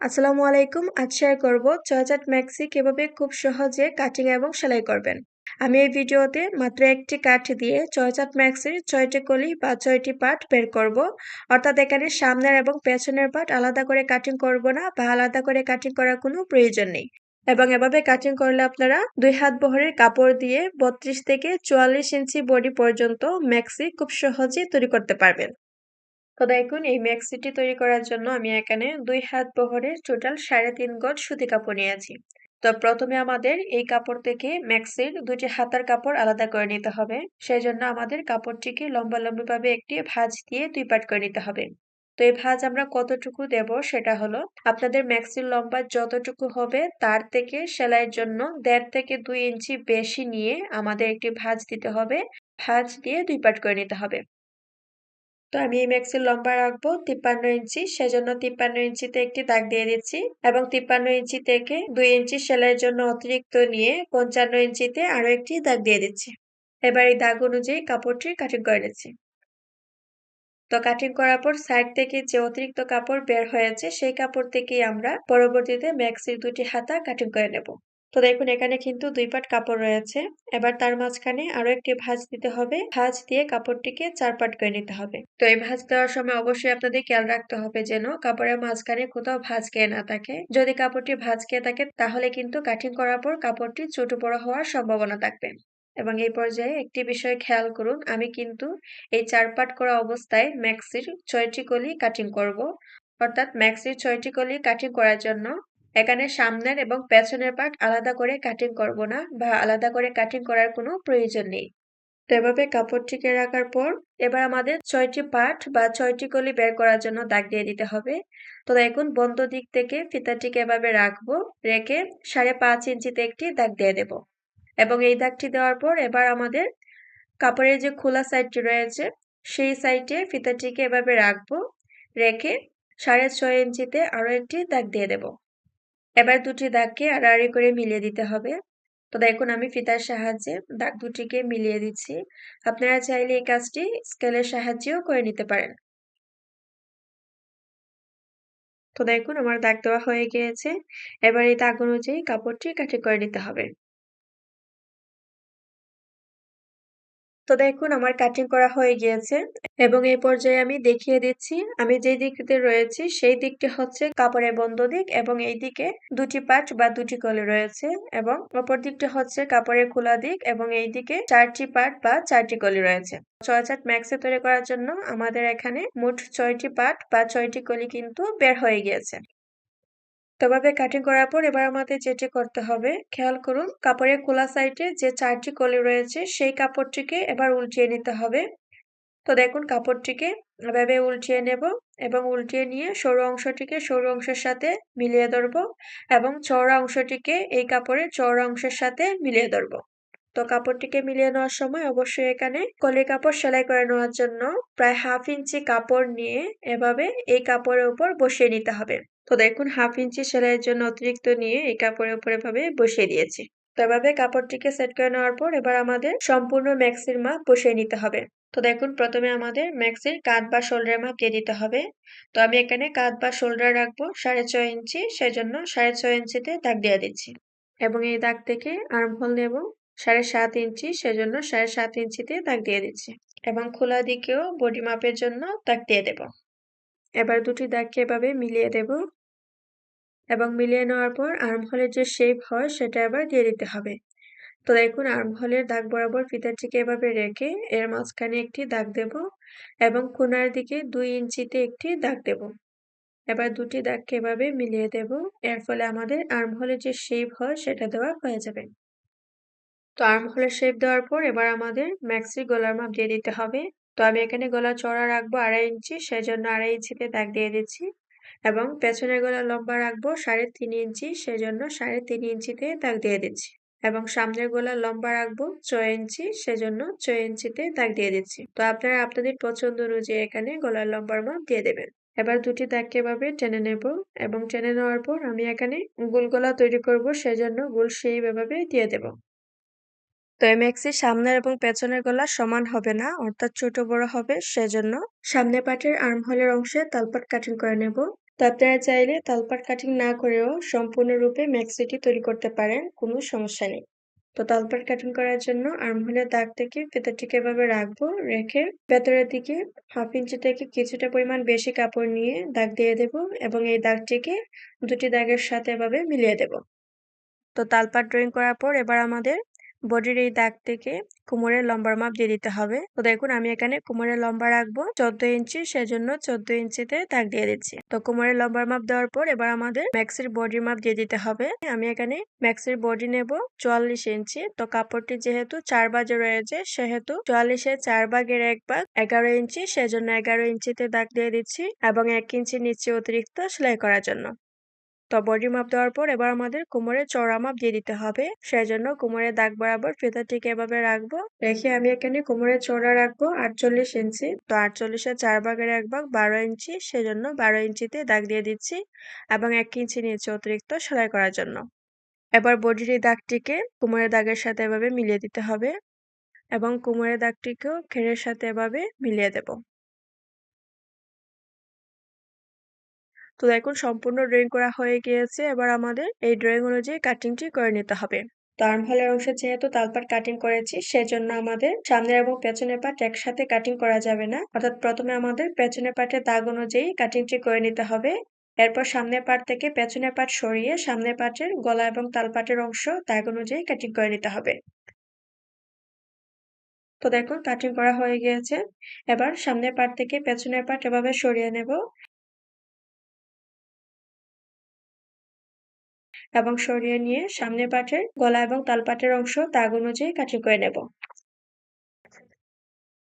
আসসালামু আলাইকুম। আজ শেয়ার করব জয়জাট ম্যাক্সি কিভাবে খুব সহজে কাটিং এবং সেলাই করবেন। আমি এই ভিডিওতে মাত্র একটি কাঠ দিয়ে জয়জাট ম্যাক্সির ৬টি কলি বা ৬টি পার্ট বের করব। অর্থাৎ এখানে সামনের এবং পেছনের পার্ট আলাদা করে কাটিং করব না বা আলাদা করে কাটিং করার কোনো প্রয়োজন নেই। এবং এভাবে কাটিং করলে আপনারা ২ হাত বহরের কাপড় দিয়ে ৩২ থেকে ৪৪ ইঞ্চি বডি পর্যন্ত ম্যাক্সি খুব সহজেই তৈরি করতে পারবেন। তো দেখুন এই ম্যাক্সিটি তৈরি করার জন্য আমি এখানে ২ হাত বহরের টোটাল ৩.৫ গজ সুতি কাপড় নিয়েছি। তো প্রথমে আমাদের এই কাপড় থেকে ম্যাক্সির ২টি হাতার কাপড় আলাদা করে নিতে হবে। সেজন্য আমাদের কাপড়টিকে লম্বাভাবে একটি ভাঁজ দিয়ে ২ পার্ট করে নিতে হবে। তো এই ভাঁজ আমরা কতটুকু দেব সেটা হলো আপনাদের ম্যাক্সির লম্বা যতটুকু হবে তার থেকে সেলাইয়ের জন্য ১.৫ থেকে ২ ইঞ্চি বেশি নিয়ে আমাদের একটি ভাঁজ দিতে হবে। ভাঁজ দিয়ে ২ পার্ট করে নিতে হবে। তো আমি এই ম্যাক্সির লম্বা রাখবো ৫৩ ইঞ্চি, সেজন্য ৫৩ ইঞ্চিতে একটি দাগ দিয়ে দিচ্ছি এবং ৫৩ ইঞ্চি থেকে ২ ইঞ্চি সেলাইয়ের জন্য অতিরিক্ত নিয়ে ৫৫ ইঞ্চিতে আরো একটি দাগ দিয়ে দিচ্ছি। এবার এই দাগ অনুযায়ী কাপড়টি কাটিং করে নিচ্ছি। তো কাটিং করার পর সাইড থেকে যে অতিরিক্ত কাপড় বের হয়েছে সেই কাপড় থেকেই আমরা পরবর্তীতে ম্যাক্সির ২টি হাতা কাটিং করে নেব। তো দেখুন এখানে কিন্তু ২ পাট কাপড় রয়েছে। এবার তার মাঝখানে আরো একটি ভাঁজ দিতে হবে। ভাঁজ দিয়ে কাপড়টিকে ৪ পাট করে নিতে হবে। তো এই ভাঁজ দেওয়ার সময় অবশ্যই আপনাদের খেয়াল রাখতে হবে যেন কাপড়ের মাঝখানে কোথাও ভাঁজ খেয়ে না থাকে। যদি কাপড়টি ভাঁজ খেয়ে থাকে তাহলে কিন্তু কাটিং করার পর কাপড়টি ছোট বড় হওয়ার সম্ভাবনা থাকবে। এবং এই পর্যায়ে একটি বিষয় খেয়াল করুন, আমি কিন্তু এই ৪ পাট করা অবস্থায় ম্যাক্সির ৬টি কলি কাটিং করব। অর্থাৎ ম্যাক্সির ৬টি কলি কাটিং করার জন্য এখানে সামনের এবং পেছনের পার্ট আলাদা করে কাটিং করব না বা আলাদা করে কাটিং করার কোনো প্রয়োজন নেই। তো এভাবে কাপড়টিকে রাখার পর এবার আমাদের ৬টি পার্ট বা ৬টি কলি বের করার জন্য দাগ দিয়ে দিতে হবে। তো দেখুন বন্ধ দিক থেকে ফিতাটিকে এভাবে রাখবো, রেখে ৫.৫ ইঞ্চিতে একটি দাগ দিয়ে দেব। এবং এই দাগটি দেওয়ার পর এবার আমাদের কাপড়ের যে খোলা সাইডটি রয়েছে সেই সাইডে ফিতাটিকে এভাবে রাখবো, রেখে ৬.৫ ইঞ্চিতে আরো একটি দাগ দিয়ে দেব। এবার দুটি দাগকে আড়াআড়ি করে মিলিয়ে দিতে হবে। তো দেখুন আমি ফিতার সাহায্যে দাগ দুটিকে মিলিয়ে দিচ্ছি। আপনারা চাইলে এই কাজটি স্কেলের সাহায্যেও করে নিতে পারেন। তো দেখুন আমার দাগ দেওয়া হয়ে গিয়েছে। এবার এই দাগ অনুযায়ী কাপড়টি কাটিং করে নিতে হবে। তো দেখুন আমার কাটিং করা হয়ে গিয়েছে এবং এই পর্যায়ে আমি দেখিয়ে দিচ্ছি আমি যেই দিকটিতে রয়েছি সেই দিকটি হচ্ছে কাপড়ের বন্ধ দিক এবং এই দিকে ২টি পাট বা ২টি কলি রয়েছে এবং অপর দিকটি হচ্ছে কাপড়ের খোলা দিক এবং এই দিকে ৪টি পাট বা ৪টি কলি রয়েছে। ৬ ম্যাক্সি তৈরি করার জন্য আমাদের এখানে মোট ৬টি পাট বা ৬টি কলি কিন্তু বের হয়ে গিয়েছে। তো এভাবে কাটিং করার পর এবার আমাদের যেটি করতে হবে খেয়াল করুন কাপড়ের খোলা সাইডে যে ৪টি কলি রয়েছে সেই কাপড়টিকে এবার উল্টিয়ে নিতে হবে। তো দেখুন কাপড়টিকে এভাবে উল্টিয়ে নেব এবং উল্টিয়ে নিয়ে সরু অংশটিকে সরু অংশের সাথে মিলিয়ে ধরবো এবং চওড়া অংশটিকে এই কাপড়ের চওড়া অংশের সাথে মিলিয়ে ধরবো। তো কাপড়টিকে মিলিয়ে নেওয়ার সময় অবশ্যই এখানে কলি কাপড় সেলাই করে নেওয়ার জন্য প্রায় ১/২ ইঞ্চি কাপড় নিয়ে এভাবে এই কাপড়ের উপর বসিয়ে নিতে হবে। তো দেখুন ১/২ ইঞ্চি সেলাইয়ের জন্য অতিরিক্ত নিয়ে এই কাপড়ের উপর এভাবে বসিয়ে দিয়েছি। তো এভাবে কাপড়টিকে সেট করে নেওয়ার পর এবার আমাদের সম্পূর্ণ ম্যাক্সির মাপ বসিয়ে নিতে হবে। তো দেখুন প্রথমে আমাদের ম্যাক্সির কাঁধ বা শোল্ডারের মাপ দিয়ে দিতে হবে। তো আমি এখানে কাঁধ বা শোল্ডার রাখবো ৬.৫ ইঞ্চি, সেজন্য ৬.৫ ইঞ্চিতে দাগ দিয়ে দিচ্ছি এবং এই দাগ থেকে আর্মহোল নেব ৭.৫ ইঞ্চি, সেজন্য ৭.৫ ইঞ্চিতে দাগ দিয়ে দিচ্ছি এবং খোলা দিকেও বডি মাপের জন্য দাগ দিয়ে দেব। এবার দুটি দাগকে এভাবে মিলিয়ে দেব এবং মিলিয়ে নেওয়ার পর আর্মহোলের যে শেপ হয় সেটা এবার দিয়ে দিতে হবে। তো দেখুন আর্মহোলের দাগ বরাবর ফিতাটিকে এভাবে রেখে এর মাঝখানে একটি দাগ দেব এবং কোণার দিকে ২ ইঞ্চিতে একটি দাগ দেব। এবার দুটি দাগকে এভাবে মিলিয়ে দেব। এর ফলে আমাদের আর্মহোলের যে শেপ হয় সেটা দেওয়া হয়ে যাবে। তো আর্মহোলের শেপ দেওয়ার পর এবার আমাদের ম্যাক্সি গলার মাপ দিয়ে দিতে হবে। তো আমি এখানে গলা চওড়া রাখবো ২.৫ ইঞ্চি, সেজন্য ২.৫ ইঞ্চিতে দাগ দিয়ে দিচ্ছি এবং পেছনের গলা লম্বা রাখবো ৩.৫ ইঞ্চি, সেজন্য ৩.৫ ইঞ্চিতে দাগ দিয়ে দিচ্ছি এবং সামনের গলা লম্বা রাখবো ৬ ইঞ্চি, সেজন্য ৬ ইঞ্চিতে দাগ দিয়ে দিচ্ছি। তো আপনারা আপনাদের পছন্দ অনুযায়ী এখানে গলার লম্বার মাপ দিয়ে দেবেন। এবার দুটি দাগকে এভাবে টেনে নেব এবং টেনে নেওয়ার পর আমি এখানে গোল গলা তৈরি করব, সেজন্য গোল শেপ এভাবে দিয়ে দেব। তো এই ম্যাক্সির সামনের এবং পেছনের গলা সমান হবে না, অর্থাৎ ছোট বড় হবে, সেজন্য সামনের পাটের আর্মহোলের অংশে তালপাট কাটিং করে নেব তো আপনারা চাইলে তালপাট কাটিং না করেও সম্পূর্ণরূপে ম্যাক্সিটি তৈরি করতে পারেন, কোনো সমস্যা নেই। তো তালপাট কাটিং করার জন্য আর্মহোলের দাগ থেকে ফিতারটিকে এভাবে রাখবো, রেখে ভেতরের দিকে 1/2 ইঞ্চি থেকে কিছুটা পরিমাণ বেশি কাপড় নিয়ে দাগ দিয়ে দেব এবং এই দাগটিকে দুটি দাগের সাথে এভাবে মিলিয়ে দেব। তো তালপাট ড্রয়িং করার পর এবার আমাদের বডির এই দাগ থেকে কোমরের লম্বার মাপ দিয়ে দিতে হবে। তো দেখুন আমি এখানে কোমরের লম্বা রাখবো 14 ইঞ্চি, সেজন্য 14 ইঞ্চিতে দাগ দিয়ে দিচ্ছি। তো কোমরের লম্বার মাপ দেওয়ার পর এবার আমাদের ম্যাক্সির বডির মাপ দিয়ে দিতে হবে। আমি এখানে ম্যাক্সির বডি নেব 44 ইঞ্চি। তো কাপড়টি যেহেতু 4 ভাঁজে রয়েছে সেহেতু 44-এর 4 ভাগের 1 ভাগ 11 ইঞ্চি, সেজন্য 11 ইঞ্চিতে দাগ দিয়ে দিচ্ছি এবং 1 ইঞ্চি নিচে অতিরিক্ত সেলাই করার জন্য। তো বডি মাপ দেওয়ার পর এবার আমাদের কোমরের চওড়া মাপ দিয়ে দিতে হবে। সেজন্য কোমরের দাগ বরাবর ফিতাটিকে এভাবে রাখবো, রেখে আমি এখানে কোমরের চওড়া রাখবো 48 ইঞ্চি। তো 48-এর 4 ভাগের 1 ভাগ 12 ইঞ্চি, সেজন্য 12 ইঞ্চিতে দাগ দিয়ে দিচ্ছি এবং 1 ইঞ্চি নিচে অতিরিক্ত সেলাই করার জন্য। এবার বডির এই দাগটিকে কোমরের দাগের সাথে এভাবে মিলিয়ে দিতে হবে এবং কোমরের দাগটিকেও ঘেরের সাথে এভাবে মিলিয়ে দেব। তো দেখুন সম্পূর্ণ ড্রয়িং করা হয়ে গিয়েছে। এবার আমাদের এই ড্রয়িং অনুযায়ী কাটিংটি করে নিতে হবে। তো আর্মহোলের অংশে যেহেতু তালপাট কাটিং করেছি সেজন্য আমাদের সামনের এবং পেছনের পার্ট একসাথে কাটিং করা যাবে না। অর্থাৎ প্রথমে আমাদের পেছনের পার্টের দাগ অনুযায়ী কাটিংটি করে নিতে হবে। এরপর সামনের পার্ট থেকে পেছনের পার্ট সরিয়ে সামনের পার্টের গলা এবং তালপাটের অংশ দাগ অনুযায়ী কাটিং করে নিতে হবে। তো দেখুন কাটিং করা হয়ে গিয়েছে। এবার সামনের পার্ট থেকে পেছনের পার্ট এভাবে সরিয়ে নেব এবং সরিয়ে নিয়ে সামনের পার্টের গলা এবং তালপাটের অংশ দাগ অনুযায়ী কাটিং করে নেব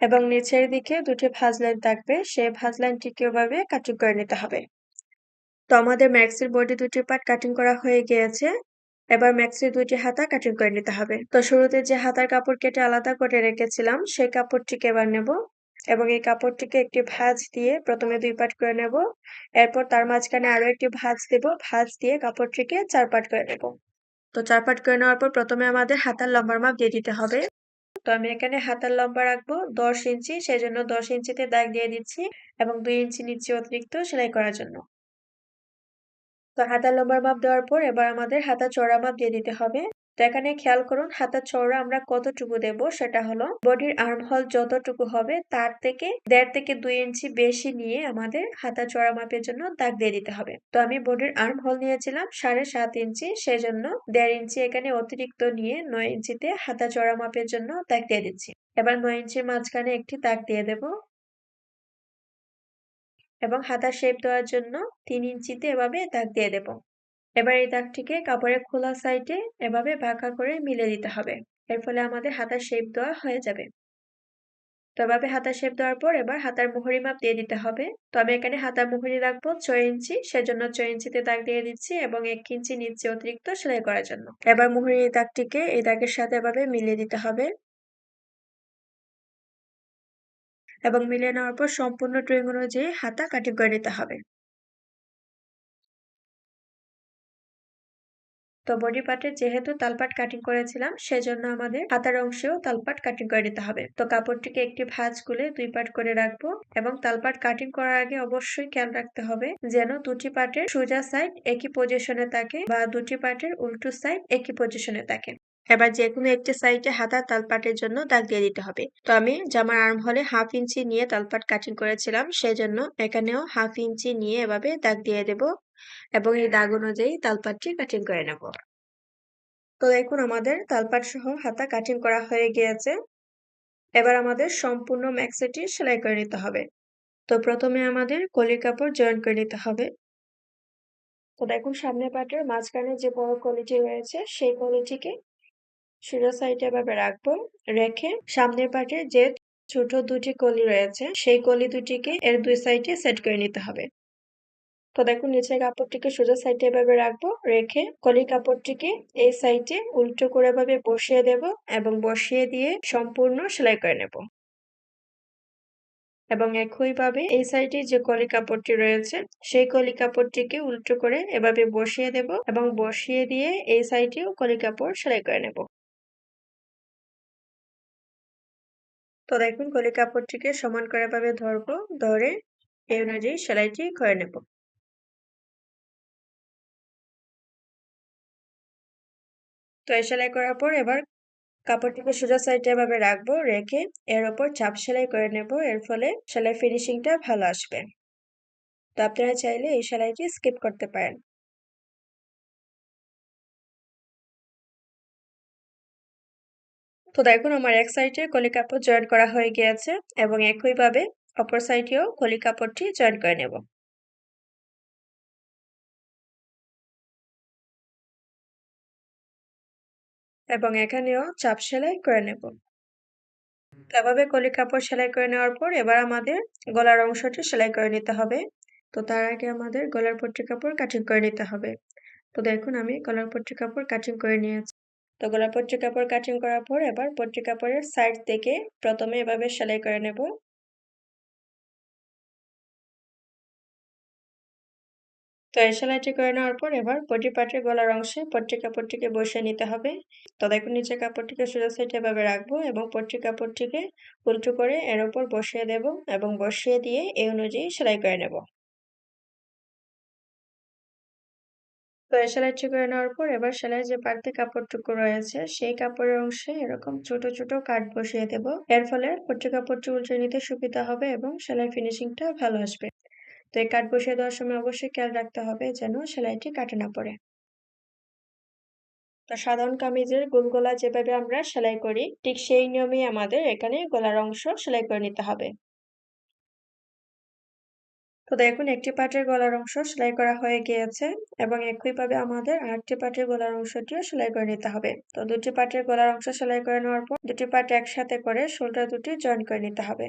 এবং নিচের দিকে দুটি ভাঁজ লাইন থাকবে, সেই ভাঁজ লাইনটিকে ওভাবে কাটিং করে নিতে হবে। তো আমাদের ম্যাক্সির বডি দুটি পার্ট কাটিং করা হয়ে গিয়েছে। এবার ম্যাক্সির দুটি হাতা কাটিং করে নিতে হবে। তো শুরুতে যে হাতার কাপড় কেটে আলাদা করে রেখেছিলাম সেই কাপড়টিকে এবার নেব এবং এই কাপড়টিকে একটি ভাঁজ দিয়ে প্রথমে 2 পার্ট করে নেব। এরপর তার মাঝখানে আরো একটি ভাঁজ দেব, ভাঁজ দিয়ে কাপড়টিকে 4 পার্ট করে নেব। তো 4 পার্ট করে নেওয়ার পর প্রথমে আমাদের হাতার লম্বার মাপ দিয়ে দিতে হবে। তো আমি এখানে হাতার লম্বা রাখবো 10 ইঞ্চি, সেজন্য 10 ইঞ্চিতে দাগ দিয়ে দিচ্ছি এবং 2 ইঞ্চি নিচে অতিরিক্ত সেলাই করার জন্য। তো হাতার লম্বার মাপ দেওয়ার পর এবার আমাদের হাতার চওড়া মাপ দিয়ে দিতে হবে। তো এখানে খেয়াল করুন হাতার চওড়া আমরা কতটুকু দেব, সেটা হলো বডির আর্ম হোল যতটুকু হবে তার থেকে 1.5 থেকে 2 ইঞ্চি বেশি নিয়ে আমাদের হাতার চওড়া মাপের জন্য দাগ দিয়ে দিতে হবে। তো আমি বডির আর্ম হোল নিয়েছিলাম 7.5 ইঞ্চি, সেজন্য 1.5 ইঞ্চি এখানে অতিরিক্ত নিয়ে 9 ইঞ্চিতে হাতা চওড়া মাপের জন্য দাগ দিয়ে দিচ্ছি। এবার 9 ইঞ্চির মাঝখানে একটি দাগ দিয়ে দেব এবং হাতার শেপ দেওয়ার জন্য 3 ইঞ্চিতে এভাবে দাগ দিয়ে দেব। এবার এই দাগটিকে কাপড়ের খোলা সাইডে এভাবে বাঁকা করে মিলিয়ে দিতে হবে। এর ফলে আমাদের হাতার শেপ দেওয়া হয়ে যাবে। তো এভাবে হাতার শেপ দেওয়ার পর এবার হাতার মুহুরি মাপ দিয়ে দিতে হবে। তো আমি এখানে হাতার মুহুরি রাখবো 6 ইঞ্চি, সেজন্য 6 ইঞ্চিতে দাগ দিয়ে দিচ্ছি এবং 1 ইঞ্চি নিচে অতিরিক্ত সেলাই করার জন্য। এবার মুহুরির এই দাগটিকে এই দাগের সাথে এভাবে মিলিয়ে দিতে হবে এবং মিলিয়ে নেওয়ার পর সম্পূর্ণ ড্রয়িং অনুযায়ী হাতা কাটিং করে নিতে হবে। তো বডি পার্টে যেহেতু তালপাট কাটিং করেছিলাম সেজন্য আমাদের হাতার অংশেও তালপাট কাটিং করে নিতে হবে। তো কাপড়টিকে একটি ভাঁজ খুলে 2 পার্ট করে রাখবো এবং তালপাট কাটিং করার আগে অবশ্যই খেয়াল রাখতে হবে যেন দুটি পার্টের সোজা সাইড একই পজিশনে থাকে বা দুটি পার্টের উল্টো সাইড একই পজিশনে থাকে। এবার যেকোনো একটি সাইডে হাতার তালপাটের জন্য দাগ দিয়ে দিতে হবে। তো আমি জামার আর্ম হলে 1/2 ইঞ্চি নিয়ে তালপাট কাটিং করেছিলাম, সেজন্য এখানেও 1/2 ইঞ্চি নিয়ে এভাবে দাগ দিয়ে দেব এবং এই দাগ অনুযায়ী তালপাটটি কাটিং করে নেব। তো দেখুন আমাদের তালপাট সহ হাতা কাটিং করা হয়ে গিয়েছে। এবার আমাদের সম্পূর্ণ ম্যাক্সিটি সেলাই করে নিতে হবে। তো প্রথমে আমাদের কলির কাপড় জয়েন করে নিতে হবে। তো দেখুন সামনের পাটের মাঝখানে যে বড় কলিটি রয়েছে সেই কলিটিকে সোজা সাইডে এভাবে রাখবো, রেখে সামনের পাটে যে ছোট দুটি কলি রয়েছে সেই কলি দুটিকে এর দুই সাইডে সেট করে নিতে হবে। তো দেখুন নিচের কাপড়টিকে সোজা সাইডে এভাবে রাখবো, রেখে কলির কাপড়টিকে এই সাইডে উল্টো করে এভাবে বসিয়ে দেব এবং বসিয়ে দিয়ে সম্পূর্ণ সেলাই করে নেব এবং একইভাবে এই সাইডে যে কলি কাপড়টি রয়েছে সেই কলি কাপড়টিকে উল্টো করে এভাবে বসিয়ে দেব এবং বসিয়ে দিয়ে এই সাইডেও কলি কাপড় সেলাই করে নেব। তো দেখুন কলি কাপড়টিকে সমান করে এভাবে ধরবো, ধরে এই অনুযায়ী সেলাইটি করে নেব। তো এই সেলাই করার পর এবার কাপড়টিকে সোজা সাইডে এভাবে রাখবো, রেখে এর ওপর চাপ সেলাই করে নেব। এর ফলে সেলাই ফিনিশিংটা ভালো আসবে। তো আপনারা চাইলে এই সেলাইটি স্কিপ করতে পারেন। তো দেখুন আমার এক সাইডে কলি কাপড় জয়েন করা হয়ে গিয়েছে এবং একইভাবে অপর সাইডেও কলি কাপড়টি জয়েন করে নেব। এবং এখানেও চাপ সেলাই করে নেব। এভাবে কলি কাপড় সেলাই করে নেওয়ার পর এবার আমাদের গলার অংশটি সেলাই করে নিতে হবে। তো তার আগে আমাদের গলার পট্টি কাপড় কাটিং করে নিতে হবে। তো দেখুন আমি গলার পট্টি কাপড় কাটিং করে নিয়েছি। তো গলার পট্টি কাপড় কাটিং করার পর এবার পট্টি কাপড়ের সাইড থেকে প্রথমে এভাবে সেলাই করে নেব। তো এই সেলাইটি করে নেওয়ার পর এবার বডি পার্টের গলার অংশে পট্টি কাপড়টিকে বসিয়ে নিতে হবে। তো দেখুন নিচে কাপড়টিকে সোজা সাইডে এভাবে রাখবো এবং পট্টি কাপড়টিকে উল্টো করে এর উপর বসিয়ে দেব এবং বসিয়ে দিয়ে এই অনুযায়ী সেলাই করে নেব। তো এই সেলাইটি করে নেওয়ার পর এবার সেলাইয়ের যে বাড়তি কাপড়টুকু রয়েছে সেই কাপড়ের অংশে এরকম ছোট ছোট কাট বসিয়ে দেব। এর ফলে পট্টি কাপড়টি উল্টে নিতে সুবিধা হবে এবং সেলাই ফিনিশিংটা ভালো আসবে। তো এই কাট বসিয়ে দেওয়ার সময় অবশ্যই খেয়াল রাখতে হবে যেন সেলাইটি কাটে না পড়ে। তো সাধারণ কামিজের গোল গলা যেভাবে আমরা সেলাই করি ঠিক সেই নিয়মেই আমাদের এখানে গলার অংশ সেলাই করে নিতে হবে। তো দেখুন একটি পাটের গলার অংশ সেলাই করা হয়ে গিয়েছে এবং একইভাবে আমাদের আরেকটি পাটের গলার অংশটিও সেলাই করে নিতে হবে। তো দুটি পাটের গলার অংশ সেলাই করে নেওয়ার পর দুটি পাট একসাথে করে শোল্ডার দুটি জয়েন করে নিতে হবে।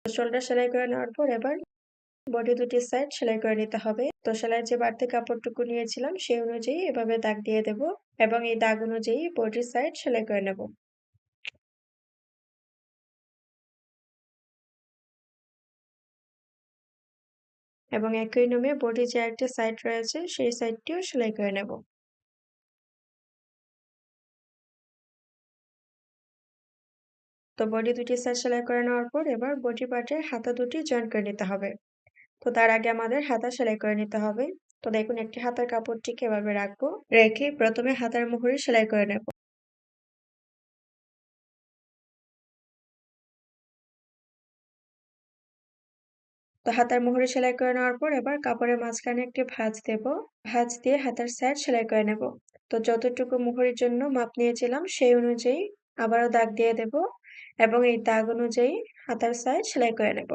শোল্ডার সেলাই করে নেওয়ার পর এবার বডি দুটি সাইড সেলাই করে নিতে হবে। তো সেলাইয়ের যে বাড়তি কাপড়টুকু নিয়েছিলাম সেই অনুযায়ী এভাবে দাগ দিয়ে দেব এবং এই দাগ অনুযায়ী বডির সাইড সেলাই করে নেব। এবং একই নিয়মে বডির যে আরেকটি সাইড রয়েছে সেই সাইডটিও সেলাই করে নেব। তো বডি দুটি সাইড সেলাই করে নেওয়ার পর এবার বডি পার্টের হাতা দুটি জয়েন করে নিতে হবে। তো তার আগে আমাদের হাতা সেলাই করে নিতে হবে। তো দেখুন একটি হাতার কাপড়টিকে এভাবে রাখবো, রেখে প্রথমে হাতার মুহুরি সেলাই করে নেব। তো হাতার মুহুরি সেলাই করে নেওয়ার পর এবার কাপড়ের মাঝখানে একটি ভাঁজ দেব। ভাঁজ দিয়ে হাতার সাইড সেলাই করে নেব। তো যতটুকু মুহুরির জন্য মাপ নিয়েছিলাম সেই অনুযায়ী আবারও দাগ দিয়ে দেব এবং এই দাগ অনুযায়ী হাতার সাইড সেলাই করে নেব।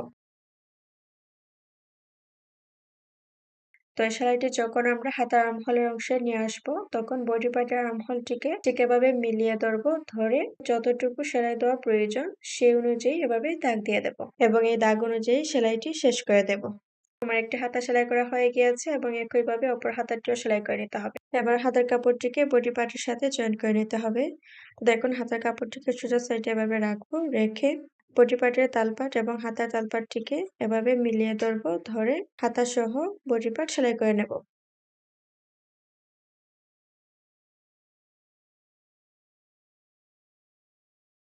তো এই সেলাইটি যখন আমরা হাতার আর্মহোলের অংশে নিয়ে আসবো তখন বডি পার্টের আর্মহোলটিকে ঠিক এভাবে মিলিয়ে ধরবো, ধরে যতটুকু সেলাই দেওয়া প্রয়োজন সেই অনুযায়ী এভাবে দাগ দিয়ে দেব এবং এই দাগ অনুযায়ী সেলাইটি শেষ করে দেব। আমার একটি হাতা সেলাই করা হয়ে গিয়েছে এবং একইভাবে অপর হাতাটিও সেলাই করে নিতে হবে। এবার হাতার কাপড়টিকে বডি পার্টের সাথে জয়েন করে নিতে হবে। দেখুন হাতার কাপড়টিকে সোজা সাইডে এভাবে রাখবো, রেখে বডি পার্টের তালপাট এবং হাতার তালপাটটিকে এভাবে মিলিয়ে ধরবো, ধরে হাতা সহ বডি পার্ট সেলাই করে নেব।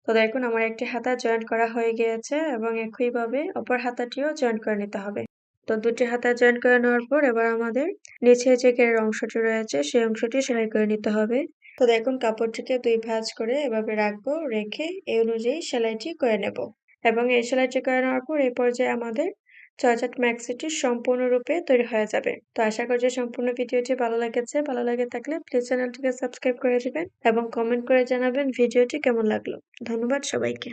তো দেখুন আমার একটি হাতা জয়েন করা হয়ে গিয়েছে এবং একইভাবে অপর হাতাটিও জয়েন করে নিতে হবে। তো দুটি হাতা জয়েন করে নেওয়ার পর এবার আমাদের নিচে যে ঘেরের অংশটি রয়েছে সেই অংশটি সেলাই করে নিতে হবে। তো দেখুন কাপড়টিকে দুই ভাঁজ করে এভাবে রাখবো, রেখে এই অনুযায়ী সেলাইটি করে নেব এবং এই সেলাইটি করে নেওয়ার পর এই পর্যায়ে আমাদের জর্জেট ম্যাক্সিটি সম্পূর্ণরূপে তৈরি হয়ে যাবে। তো আশা করছি সম্পূর্ণ ভিডিওটি ভালো লেগেছে। ভালো লেগে থাকলে প্লিজ চ্যানেলটিকে সাবস্ক্রাইব করে দিবেন এবং কমেন্ট করে জানাবেন ভিডিওটি কেমন লাগলো। ধন্যবাদ সবাইকে।